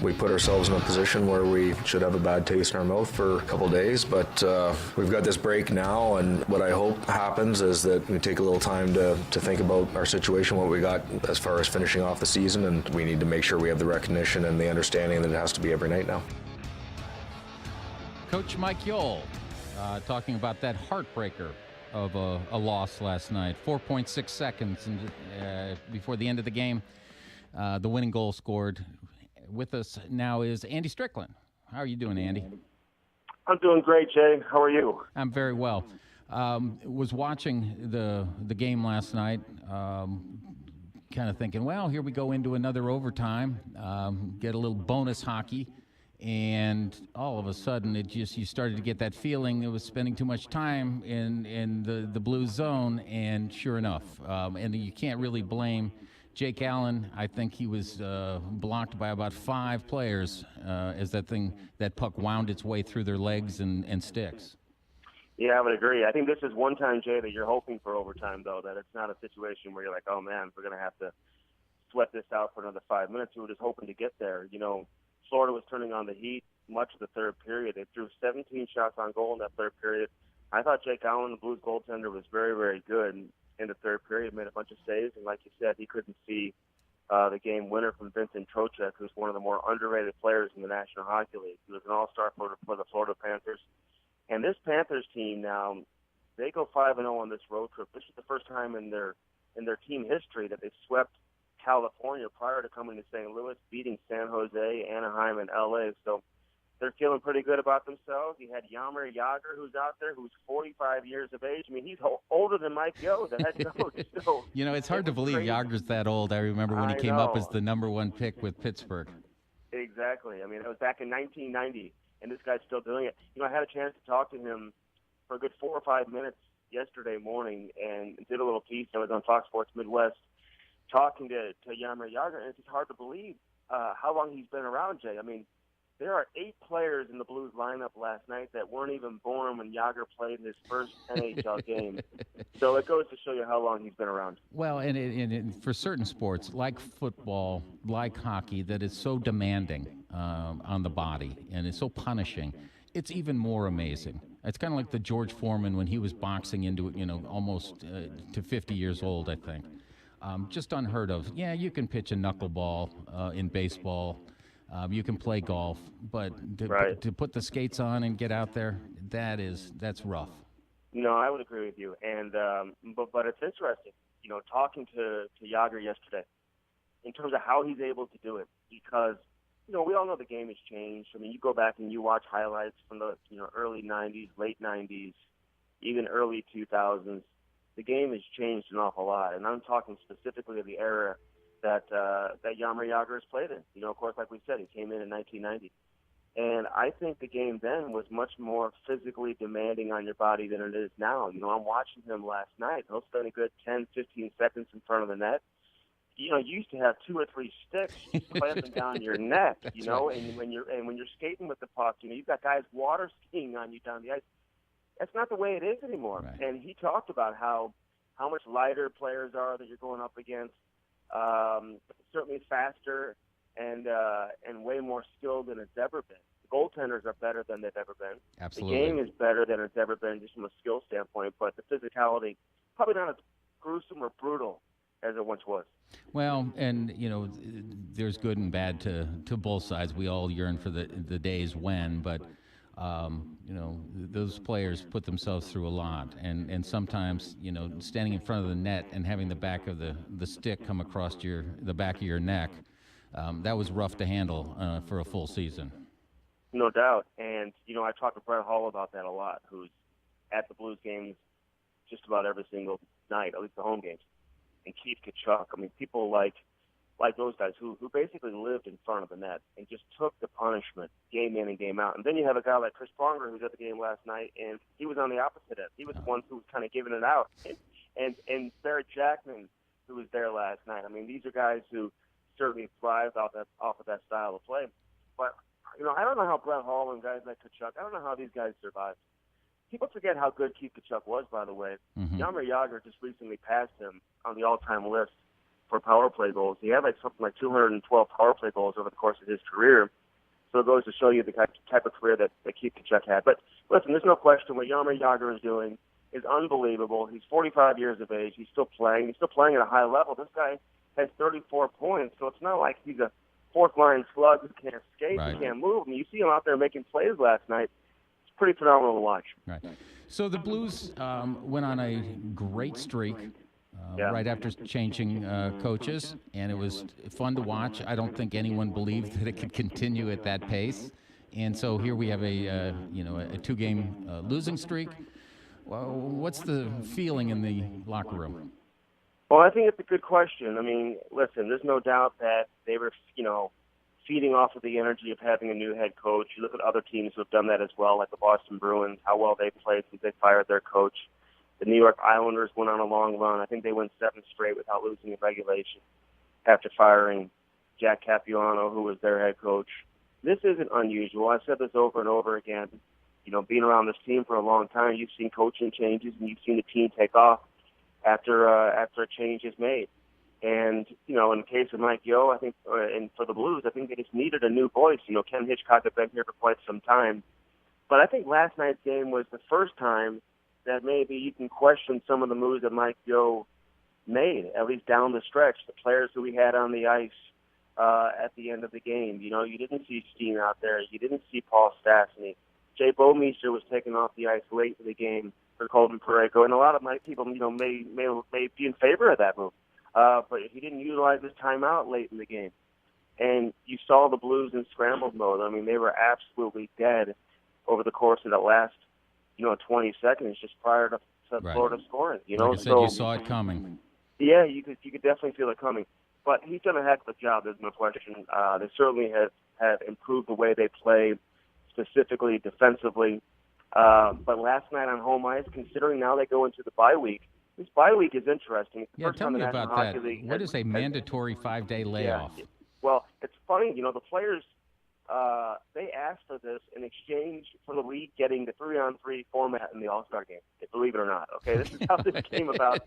we put ourselves in a position where we should have a bad taste in our mouth for a couple days, but we've got this break now, and what I hope happens is that we take a little time to think about our situation, what we got as far as finishing off the season, and we need to make sure we have the recognition and the understanding that it has to be every night now. Coach Mike Yole talking about that heartbreaker of a loss last night. 4.6 seconds before the end of the game. The winning goal scored. With us now is Andy Strickland. How are you doing, Andy? I'm doing great, Jay. How are you? I'm very well. Was watching the game last night, kind of thinking, well, here we go into another overtime, get a little bonus hockey, and all of a sudden you started to get that feeling it was spending too much time in the blue zone, and sure enough, and you can't really blame Jake Allen. I think he was blocked by about 5 players as that puck wound its way through their legs and sticks. Yeah, I would agree. I think this is one time, Jay, that you're hoping for overtime, though, that it's not a situation where you're like, oh, man, we're going to have to sweat this out for another 5 minutes. We were just hoping to get there. You know, Florida was turning on the heat much of the third period. They threw 17 shots on goal in that third period. I thought Jake Allen, the Blues goaltender, was very, very good in the third period, made a bunch of saves, and like you said, he couldn't see the game winner from Vincent Trocheck, who's one of the more underrated players in the National Hockey League. He was an all-star for the Florida Panthers. And this Panthers team now, they go 5-0 on this road trip. This is the first time in their team history that they've swept California prior to coming to St. Louis, beating San Jose, Anaheim, and L.A. So they're feeling pretty good about themselves. You had Jaromir Jagr, who's out there, who's 45 years of age. I mean, he's older than Mike Yeo, the head coach. So, you know, it's hard to believe Jagr's that old. I remember when he came up as the number 1 pick with Pittsburgh. Exactly. I mean, it was back in 1990, and this guy's still doing it. You know, I had a chance to talk to him for a good 4 or 5 minutes yesterday morning and did a little piece. I was on Fox Sports Midwest talking to Jaromir Jagr, and it's just hard to believe how long he's been around, Jay. I mean, there are 8 players in the Blues lineup last night that weren't even born when Jagr played his first NHL game. So it goes to show you how long he's been around. Well, and for certain sports, like football, like hockey, that is so demanding on the body and it's so punishing, it's even more amazing. It's kind of like the George Foreman when he was boxing into it, almost to 50 years old, I think. Just unheard of. Yeah, you can pitch a knuckleball in baseball. You can play golf, but to put the skates on and get out there, that's rough. No, I would agree with you. And but it's interesting, talking to Jagr yesterday in terms of how he's able to do it, because we all know the game has changed. I mean, you go back and you watch highlights from the early 90s, late 90s, even early 2000s. The game has changed an awful lot, and I'm talking specifically of the era that Jaromir Jagr has played in. Of course, like we said, he came in 1990. And I think the game then was much more physically demanding on your body than it is now. I'm watching him last night. He'll spend a good 10, 15 seconds in front of the net. You used to have 2 or 3 sticks clamping down your neck, right. And when you're skating with the puck, you've got guys water skiing on you down the ice. That's not the way it is anymore. Right. And he talked about how much lighter players are that you're going up against. Certainly faster and way more skilled than it's ever been. The goaltenders are better than they've ever been. Absolutely. The game is better than it's ever been, just from a skill standpoint. But the physicality, probably not as gruesome or brutal as it once was. Well, and there's good and bad to both sides. We all yearn for the days when, but those players put themselves through a lot, and sometimes standing in front of the net and having the back of the stick come across the back of your neck, that was rough to handle for a full season. No doubt. And I talked to Brett Hall about that a lot, who's at the Blues games just about every single night, at least the home games. And Keith Tkachuk. I mean, people like those guys who basically lived in front of the net and just took the punishment game in and game out. And then you have a guy like Chris Pronger, who's at the game last night, and he was on the opposite end. He was the one who was kind of giving it out. And Barrett Jackman, who was there last night. I mean, these are guys who certainly thrived off of that style of play. But, I don't know how Brett Hall and guys like Tkachuk, I don't know how these guys survived. People forget how good Keith Tkachuk was, by the way. Mm-hmm. Jaromir Jagr just recently passed him on the all-time list for power play goals. He had something like 212 power play goals over the course of his career. So it goes to show you the type of career that Keith Tkachuk had. But listen, there's no question what Jaromir Jagr is doing is unbelievable. He's 45 years of age. He's still playing. He's still playing at a high level. This guy has 34 points, so it's not like he's a fourth-line slug who can't skate, who can't move. I mean, you see him out there making plays last night. It's pretty phenomenal to watch. Right. So the Blues went on a great streak right after changing coaches, and it was fun to watch. I don't think anyone believed that it could continue at that pace. And so here we have a two-game losing streak. Well, what's the feeling in the locker room? Well, I think it's a good question. I mean, listen, there's no doubt that they were, feeding off of the energy of having a new head coach. You look at other teams who have done that as well, like the Boston Bruins, how well they played since they fired their coach. The New York Islanders went on a long run. I think they went 7 straight without losing in regulation after firing Jack Capuano, who was their head coach. This isn't unusual. I've said this over and over again. Being around this team for a long time, you've seen coaching changes and you've seen the team take off after a change is made. And, in the case of Mike Yeo, I think, and for the Blues, I think they just needed a new voice. Ken Hitchcock had been here for quite some time. But I think last night's game was the first time that maybe you can question some of the moves that Mike Yeo made, at least down the stretch, the players who we had on the ice at the end of the game. You didn't see Steen out there. You didn't see Paul Stastny. Jay Bouwmeester was taken off the ice late in the game for Colton Parayko, and a lot of my people, may be in favor of that move. But he didn't utilize his timeout late in the game. And you saw the Blues in scramble mode. I mean, they were absolutely dead over the course of the last, 20 seconds just prior to Florida scoring. Like I said, you saw it coming. Yeah, you could definitely feel it coming. But he's done a heck of a job, there's no question. They certainly have improved the way they play, specifically defensively. But last night on home ice, considering now they go into the bye week, this bye week is interesting. Tell me about that. What is a mandatory 5-day layoff? Yeah. Well, it's funny, the players, they asked for this in exchange for the league getting the 3-on-3 format in the All-Star game, believe it or not. Okay, this is how this came about.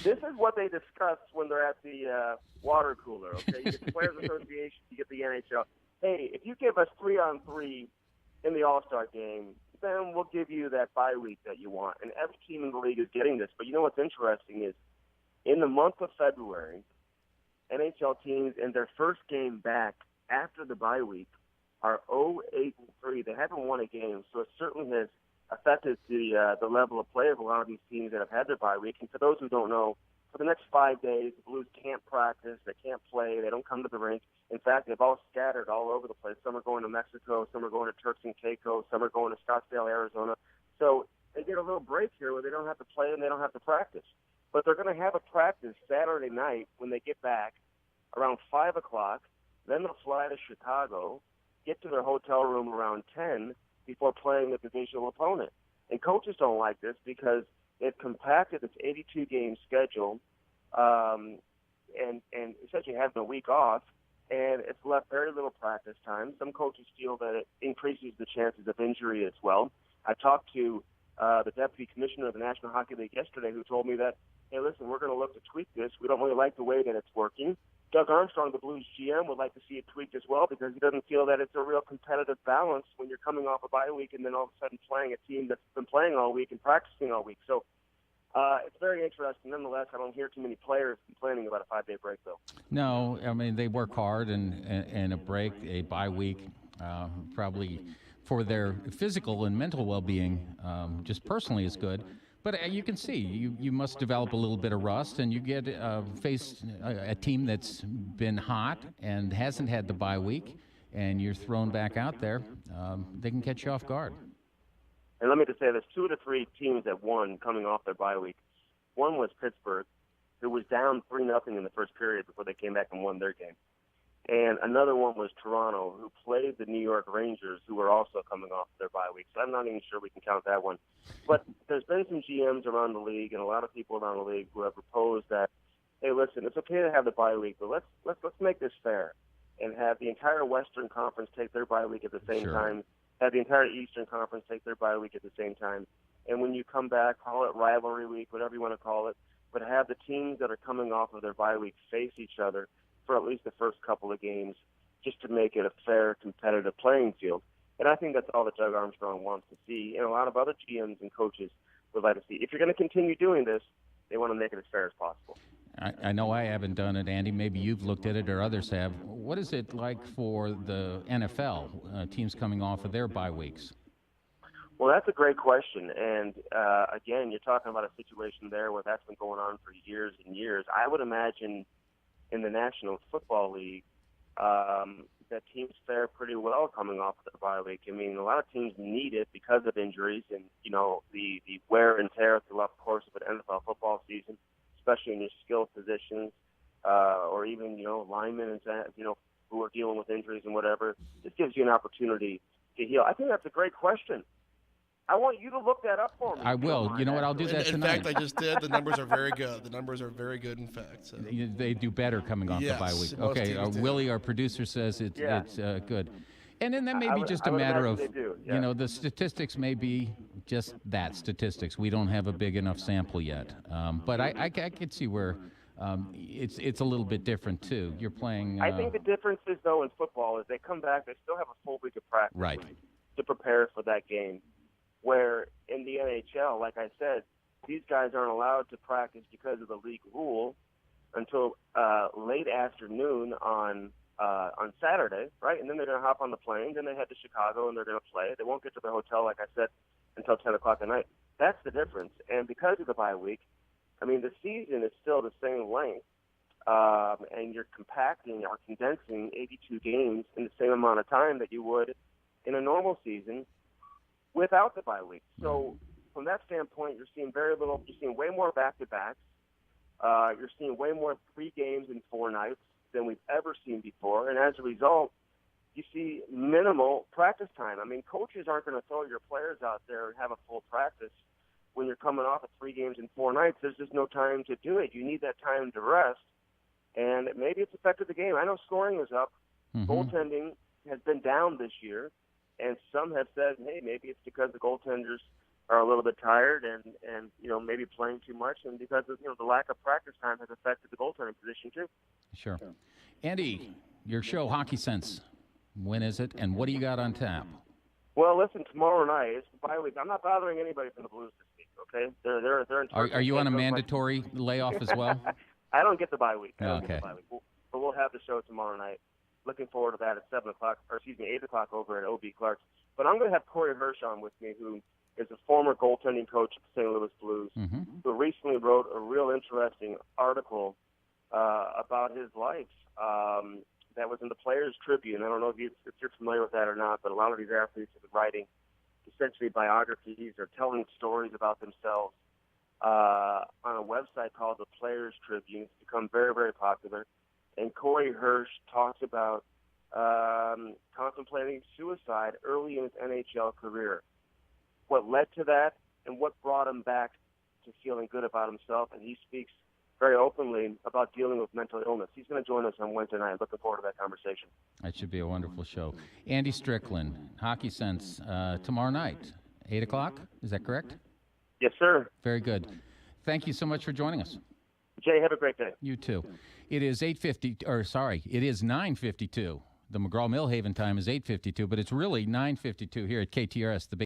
This is what they discussed when they're at the water cooler, okay? You get the Players Association, you get the NHL. Hey, if you give us 3-on-3 in the All-Star game, then we'll give you that bye week that you want. And every team in the league is getting this. But what's interesting is in the month of February, NHL teams in their first game back after the bye week are 0-8-3. They haven't won a game, so it certainly has affected the level of play of a lot of these teams that have had their bye week. And for those who don't know, for the next 5 days, the Blues can't practice, they can't play, they don't come to the rink. In fact, they've all scattered all over the place. Some are going to Mexico, some are going to Turks and Caicos, some are going to Scottsdale, Arizona. So they get a little break here where they don't have to play and they don't have to practice. But they're going to have a practice Saturday night when they get back around 5 o'clock. Then they'll fly to Chicago, get to their hotel room around 10 before playing the divisional opponent. And coaches don't like this because they've compacted this 82-game schedule and essentially having a week off, and it's left very little practice time. Some coaches feel that it increases the chances of injury as well. I talked to the deputy commissioner of the National Hockey League yesterday who told me that, hey, listen, we're going to look to tweak this. We don't really like the way that it's working. Doug Armstrong, the Blues GM, would like to see it tweaked as well because he doesn't feel that it's a real competitive balance when you're coming off a bye week and then all of a sudden playing a team that's been playing all week and practicing all week. So it's very interesting. Nonetheless, I don't hear too many players complaining about a 5-day break, though. No, I mean, they work hard, and a break, a bye week, probably for their physical and mental well-being, just personally is good. But you can see, you must develop a little bit of rust, and you get face a team that's been hot and hasn't had the bye week, and you're thrown back out there. They can catch you off guard. And let me just say, there's 2 to 3 teams that won coming off their bye week. One was Pittsburgh, who was down 3-0 in the first period before they came back and won their game. And another one was Toronto, who played the New York Rangers, who were also coming off their bye week. So I'm not even sure we can count that one. But there's been some GMs around the league and a lot of people around the league who have proposed that, hey, listen, it's okay to have the bye week, but let's make this fair and have the entire Western Conference take their bye week at the same time, have the entire Eastern Conference take their bye week at the same time. And when you come back, call it rivalry week, whatever you want to call it, but have the teams that are coming off of their bye week face each other for at least the first couple of games, just to make it a fair, competitive playing field. And I think that's all that Doug Armstrong wants to see, and a lot of other GMs and coaches would like to see. If you're going to continue doing this, they want to make it as fair as possible. I know I haven't done it, Andy. Maybe you've looked at it or others have. What is it like for the NFL, teams coming off of their bye weeks? Well, that's a great question. And, again, you're talking about a situation there where that's been going on for years and years. I would imagine in the National Football League that teams fare pretty well coming off of their bye week. I mean, a lot of teams need it because of injuries and, the wear and tear throughout the course of an NFL football season, especially in your skill positions, or even, linemen and, who are dealing with injuries and whatever. This gives you an opportunity to heal. I think that's a great question. I want you to look that up for me. I will. You know what? I'll do that tonight. In fact, I just did. The numbers are very good. The numbers are very good, in fact. So. They do better coming off the bye week. Okay, Willie, our producer, says it's good. And then that may be just a matter of, the statistics may be just that, statistics. We don't have a big enough sample yet. But I could see where it's a little bit different, too. You're playing... I think the difference is, though, in football is they come back, they still have a full week of practice to prepare for that game. Where in the NHL, like I said, these guys aren't allowed to practice because of the league rule until late afternoon on Saturday, right? And then they're going to hop on the plane. Then they head to Chicago and they're going to play. They won't get to the hotel, like I said, until 10 o'clock at night. That's the difference. And because of the bye week, I mean, the season is still the same length, and you're compacting or condensing 82 games in the same amount of time that you would in a normal season without the bye week. So from that standpoint, you're seeing very little. You're seeing way more back-to-backs. You're seeing way more 3 games in 4 nights than we've ever seen before. And as a result, you see minimal practice time. I mean, coaches aren't going to throw your players out there and have a full practice when you're coming off of 3 games in 4 nights. There's just no time to do it. You need that time to rest. And maybe it's affected the game. I know scoring is up. Mm-hmm. Goaltending has been down this year. And some have said, hey, maybe it's because the goaltenders are a little bit tired and maybe playing too much, and because of the lack of practice time has affected the goaltending position too. Sure. Andy, your show, Hockey Sense, when is it, and what do you got on tap? Well, listen, tomorrow night it's the bye week. I'm not bothering anybody from the Blues this week. Okay, they're in. Are you on a mandatory layoff as well? I don't get the bye week. Okay. But we'll have the show tomorrow night. Looking forward to that at 8 o'clock over at O.B. Clark's. But I'm going to have Corey Hirsch on with me, who is a former goaltending coach of the St. Louis Blues, who recently wrote a real interesting article about his life that was in the Players Tribune. I don't know if you're familiar with that or not, but a lot of these athletes have been writing essentially biographies or telling stories about themselves on a website called the Players Tribune. It's become very, very popular. And Corey Hirsch talks about contemplating suicide early in his NHL career, what led to that, and what brought him back to feeling good about himself. And he speaks very openly about dealing with mental illness. He's going to join us on Wednesday night. Looking forward to that conversation. That should be a wonderful show. Andy Strickland, Hockey Sense, tomorrow night, 8 o'clock. Is that correct? Yes, sir. Very good. Thank you so much for joining us. Jay, have a great day. You too. It is 9:52. The McGraw Millhaven time is 8:52, but it's really 9:52 here at KTRS, the